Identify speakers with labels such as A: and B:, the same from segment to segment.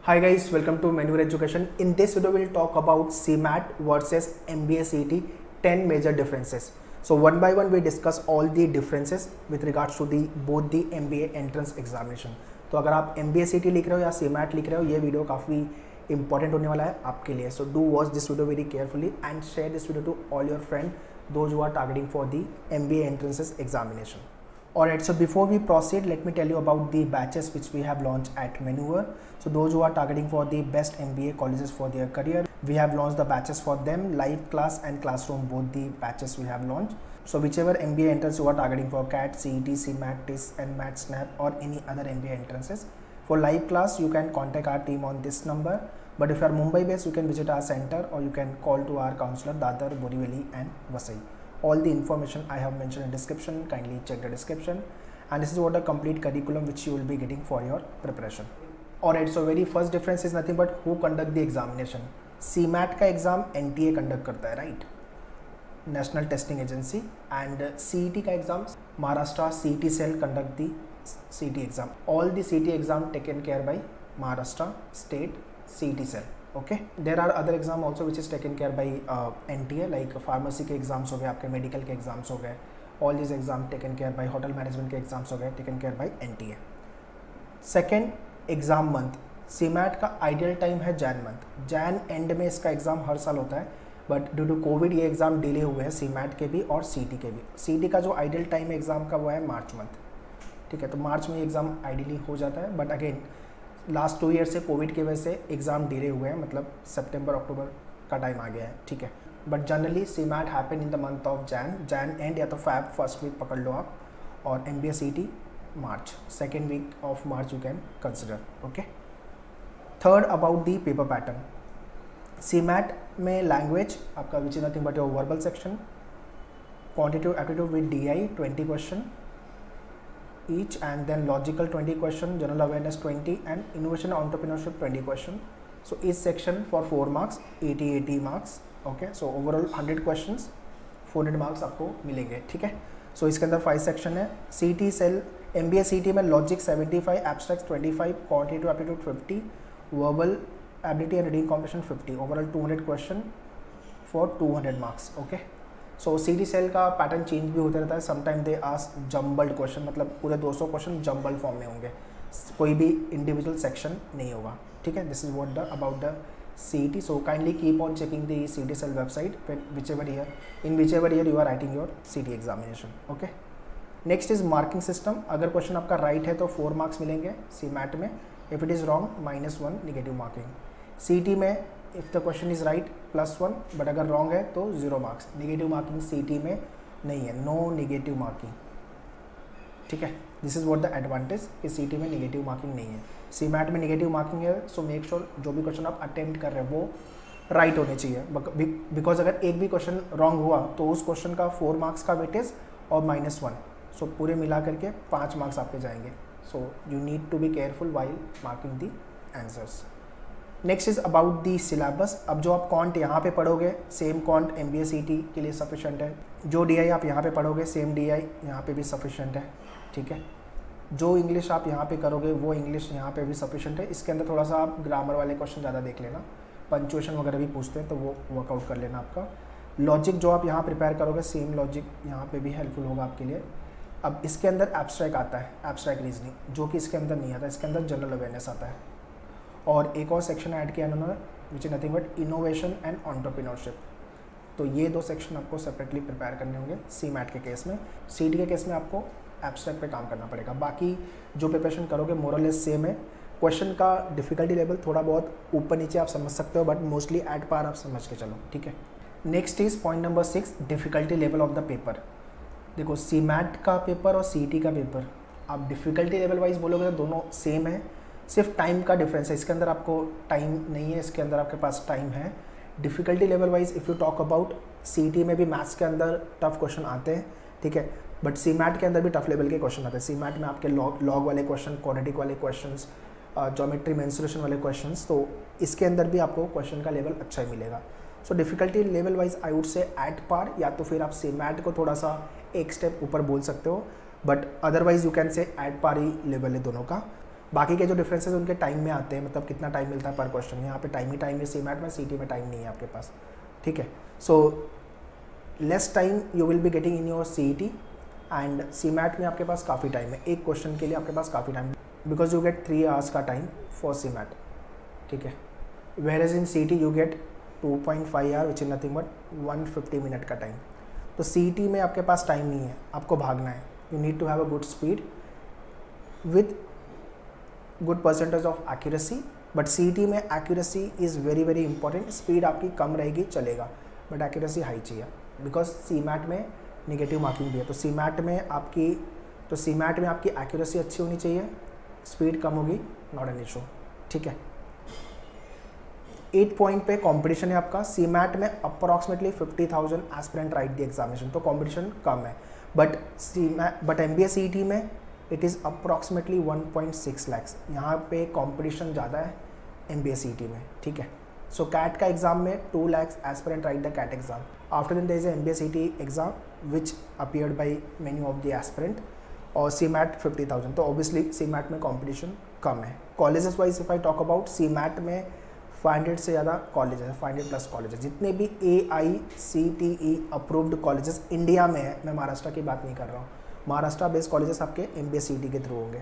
A: Hi guys, welcome to Manual Education. In this video, we'll talk about CMAT versus MBA CET 10 major differences. So one by one, we discuss all the differences with regards to both the MBA entrance examination. तो अगर आप MBA CET लिख रहे हो या CMAT लिख रहे हो, ये वीडियो काफ़ी इंपॉर्टेंट होने वाला है आपके लिए. So do watch this video very carefully and share this video to all your friends, those who are targeting for the MBA entrances examination. Alright, so before we proceed, let me tell you about the batches which we have launched at Maneuver. So those who are targeting for the best MBA colleges for their career, we have launched the batches for them, live class and classroom, both the batches we have launched. So whichever MBA entrance you are targeting for CAT, CET, CMAT, TIS and MAT SNAP or any other MBA entrances, for live class you can contact our team on this number. But if you are Mumbai based, you can visit our center or you can call to our counselor Dadar, Borivali and Vasai. All the information I have mentioned in description, kindly check the description, and this is what the complete curriculum which you will be getting for your preparation. Alright, so very first difference is nothing but who conduct the examination. CMAT का exam NTA conduct करता है, right? National Testing Agency, and CET का exam Maharashtra CET cell conduct the CET exam. All the CET exam taken care by Maharashtra State CET cell. Okay, there are other exam also which is taken care by NTA, like pharmacy के exams हो गए, आपके medical के exams हो गए, all these exam taken care by hotel management के exams हो गए, taken care by NTA. Second, exam month. CMAT का ideal time है Jan month. Jan end में इसका exam हर साल होता है, but due to COVID ये exam delay हुए हैं CMAT के भी और CET के भी. CET का जो ideal time है exam का वो है March month. ठीक है, तो मार्च में एग्ज़ाम आइडियली हो जाता है, बट अगेन लास्ट 2 ईयर से कोविड की वजह से एग्ज़ाम डिले हुए हैं, मतलब सितंबर अक्टूबर का टाइम आ गया है. ठीक है, but generally CMAT happen in the month of Jain and या तो फैब फर्स्ट वीक पकड़ लो आप, और MBA CET March second week of March you can consider. Okay, third about the paper pattern. CMAT में लैंग्वेज आपका which is nothing but your verbal section, quantitative aptitude with DI 20 question each, and then logical 20 question, general awareness 20 and innovation and entrepreneurship 20 question. So each section for 4 marks, 80 marks. Okay, so overall 100 questions, 400 marks आपको मिलेंगे. ठीक है, so इसके अंदर 5 section है. CET cell MBA CET में logic 75, abstract 25, quantitative aptitude 50, verbal ability and reading competition 50, overall 200 question for 200 marks. Okay, so CET cell का pattern change भी होता रहता है. Sometime they ask jumbled question, मतलब पूरे 200 क्वेश्चन जम्बल्ड फॉर्म में होंगे, कोई भी इंडिविजुअल सेक्शन नहीं होगा. ठीक है, this is what the about the CET. So kindly keep on checking the CET cell website whichever year you are writing your CET examination. Okay, next is marking system. अगर question आपका right है तो 4 marks मिलेंगे CMAT में, if it is wrong -1 negative marking. CET में if the question is right +1, but अगर wrong है तो 0 मार्क्स. नेगेटिव मार्किंग CET में नहीं है, नो नेगेटिव मार्किंग. ठीक है, this is what the advantage कि CET में नेगेटिव मार्किंग नहीं है. CMAT में नेगेटिव मार्किंग है, सो मेक श्योर जो भी क्वेश्चन आप अटेम्प्ट कर रहे हैं वो राइट होने चाहिए, बिकॉज अगर एक भी क्वेश्चन रॉन्ग हुआ तो उस क्वेश्चन का 4 मार्क्स का वेटेज और -1, सो पूरे मिला करके 5 मार्क्स आपके जाएंगे. So you need to be careful while marking the answers. Next is about the syllabus. अब जो आप कॉन्ट यहाँ पे पढ़ोगे, सेम कॉन्ट MBA CET के लिए सफिशेंट है. जो DI आप यहाँ पे पढ़ोगे, सेम DI यहाँ पे भी सफिशेंट है. ठीक है, जो इंग्लिश आप यहाँ पे करोगे वो इंग्लिश यहाँ पे भी सफिशेंट है. इसके अंदर थोड़ा सा आप ग्रामर वाले क्वेश्चन ज़्यादा देख लेना, पंचुएशन वगैरह भी पूछते हैं तो वो वर्कआउट कर लेना आपका. लॉजिक जो आप यहाँ प्रिपेयर करोगे, सेम लॉजिक यहाँ पर भी हेल्पफुल होगा आपके लिए. अब इसके अंदर एब्स्ट्रैक्ट आता है, एब्स्ट्रैक्ट रीजनिंग, जो कि इसके अंदर नहीं आता. इसके अंदर जनरल अवेयरनेस आता है, और एक और सेक्शन ऐड किया उन्होंने विच is nothing but innovation and entrepreneurship. तो ये 2 सेक्शन आपको सेपरेटली प्रिपेयर करने होंगे CMAT के केस में. CET के केस में आपको एब्स्ट्रैक्ट पे काम करना पड़ेगा. बाकी जो प्रिपरेशन करोगे मोरलेस सेम है. क्वेश्चन का डिफिकल्टी लेवल थोड़ा बहुत ऊपर नीचे आप समझ सकते हो, बट मोस्टली एट पार आप समझ के चलो. ठीक है, next is point number 6, difficulty level of the paper. देखो, CMAT का पेपर और CET का पेपर आप डिफिकल्टी लेवल वाइज बोलोगे तो दोनों सेम है, सिर्फ टाइम का डिफरेंस है. इसके अंदर आपको टाइम नहीं है, इसके अंदर आपके पास टाइम है. Difficulty level wise if you talk about, CET में भी मैथ्स के अंदर टफ क्वेश्चन आते हैं. ठीक है, बट CMAT के अंदर भी टफ लेवल के क्वेश्चन आते हैं. CMAT में आपके लॉग वाले क्वेश्चन, क्वाड्रेटिक वाले क्वेश्चंस, ज्योमेट्री मेंसुरेशन वाले क्वेश्चंस, तो इसके अंदर भी आपको क्वेश्चन का लेवल अच्छा ही मिलेगा. So difficulty level wise I would say at par, या तो फिर आप CMAT को थोड़ा सा एक स्टेप ऊपर बोल सकते हो, but otherwise you can say at par ही लेवल है दोनों का. बाकी के जो डिफरेंसेस उनके टाइम में आते हैं, मतलब कितना टाइम मिलता है पर क्वेश्चन। यहाँ पे टाइम ही टाइम है सीमैट में, सीटी में टाइम नहीं है आपके पास, ठीक है। So less time you will be getting in your CET and CMAT में आपके पास काफ़ी टाइम है, एक क्वेश्चन के लिए आपके पास काफ़ी time, because you get 3 hours का टाइम फॉर सीमैट, ठीक है। Whereas in CET you get 2.5 hour which is nothing but 150 minute का टाइम। तो सीटी में आपके पास टाइम नहीं है, आपको भागना है, you need to have a good speed with good percentage of accuracy. But CET में accuracy is very very important, speed आपकी कम रहेगी चलेगा बट एक्यूरेसी हाई चाहिए, बिकॉज सीमैट में नेगेटिव मार्किंग भी है। तो सीमैट में आपकी एक्यूरेसी अच्छी होनी चाहिए, स्पीड कम होगी, नॉट एन इशू, ठीक है। 8 पॉइंट पे कंपटीशन है आपका। सीमैट में approximately 50,000 aspirant write the examination, तो कंपटीशन कम है। बट एमबीए सीईटी में इट इज़ अप्रॉक्सीमेटली 1.6 lakhs, यहाँ पे कंपटीशन ज़्यादा है एमबीए सीईटी में, ठीक है। सो कैट का एग्जाम में 2 lakhs aspirant write the CAT exam. After then there is MBA CET exam which appeared by many of the aspirant, और सीमैट 50,000, तो ऑब्वियसली सीमैट में कंपटीशन कम है। Colleges wise if I talk about, CMAT में 500 से ज़्यादा college है, 500 plus college है। जितने भी AICTE अप्रूव्ड कॉलेजेस इंडिया में है, मैं महाराष्ट्र की बात नहीं कर रहा हूँ, महाराष्ट्र बेस्ड कॉलेजेस आपके एमबीए सीईटी के थ्रू होंगे,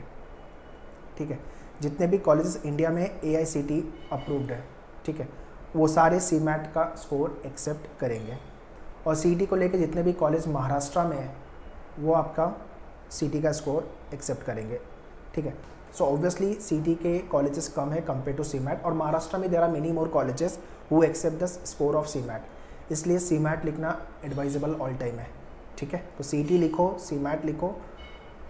A: ठीक है। जितने भी कॉलेजेस इंडिया में AICTE अप्रूव्ड है, ठीक है, वो सारे सीमैट का स्कोर एक्सेप्ट करेंगे। और सीईटी को लेकर जितने भी कॉलेज महाराष्ट्र में है वो आपका सीईटी का स्कोर एक्सेप्ट करेंगे, ठीक है। सो ऑब्वियसली सीईटी के कॉलेजेस कम है कंपेयर टू सीमैट, और महाराष्ट्र में there are many more colleges who accept the score of CMAT, इसलिए सीमैट लिखना एडवाइजेबल ऑल टाइम है, ठीक है। तो सीईटी लिखो, सीमैट लिखो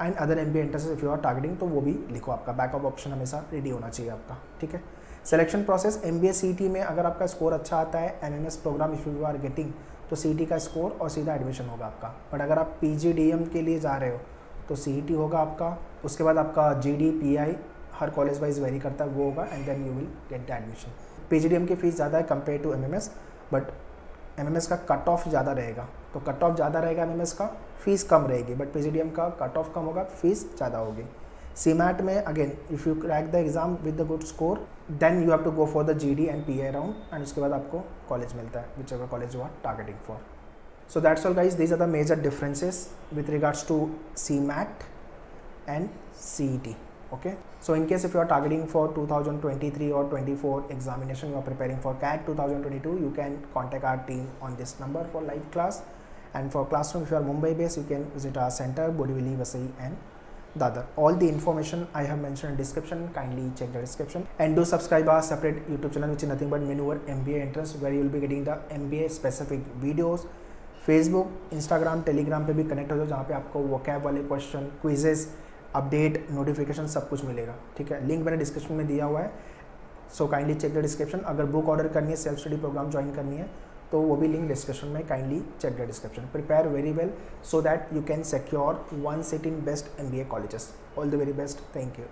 A: and other MBA entrances if you are targeting तो वो भी लिखो, आपका बैकअप ऑप्शन हमेशा रेडी होना चाहिए आपका, ठीक है। सिलेक्शन प्रोसेस, एमबीए सीईटी में अगर आपका स्कोर अच्छा आता है, MMS program if you are getting, तो सीईटी का स्कोर और सीधा एडमिशन होगा आपका। बट अगर आप PGDM के लिए जा रहे हो तो सीईटी होगा आपका, उसके बाद आपका GD PI हर कॉलेज वाइज वेरी करता है, वो होगा and then you will get the admission. PGDM की फीस ज़्यादा है compare to MMS, but MMS का कट ऑफ ज़्यादा रहेगा, तो कट ऑफ ज़्यादा रहेगा MMS का, फीस कम रहेगी, बट PGDM का कट ऑफ कम होगा, फीस ज़्यादा होगी। सीमैट में again if you crack the exam with the good score then you have to go for the GD and PI round, and उसके बाद आपको कॉलेज मिलता है whichever college you are targeting for. So that's all guys, these are the major differences with regards to CMAT and CET, okay. So in case if you are targeting for 2023 or 24 examination, you are preparing for CAT 2022, you can contact our team on this number for live class, and for classroom if you are Mumbai based you can visit our center Borivali, Vasai and Dadar. All the information I have mentioned in description, kindly check the description and do subscribe our separate YouTube channel which is nothing but Maneuver MBA Entrance, where you will be getting the MBA specific videos। Facebook, Instagram, Telegram पे भी connect हो जाओ, जहाँ पे आपको vocab वाले question, quizzes, update, notification सब कुछ मिलेगा, ठीक है। लिंक मैंने डिस्क्रिप्शन में दिया हुआ है, so kindly check the description. अगर बुक ऑर्डर करनी है, सेल्फ स्टडी प्रोग्राम ज्वाइन करनी है, तो वो भी लिंक डिस्क्रिप्शन में, kindly check the description. Prepare very well so that you can secure 1 seat in best MBA colleges. All the very best, thank you.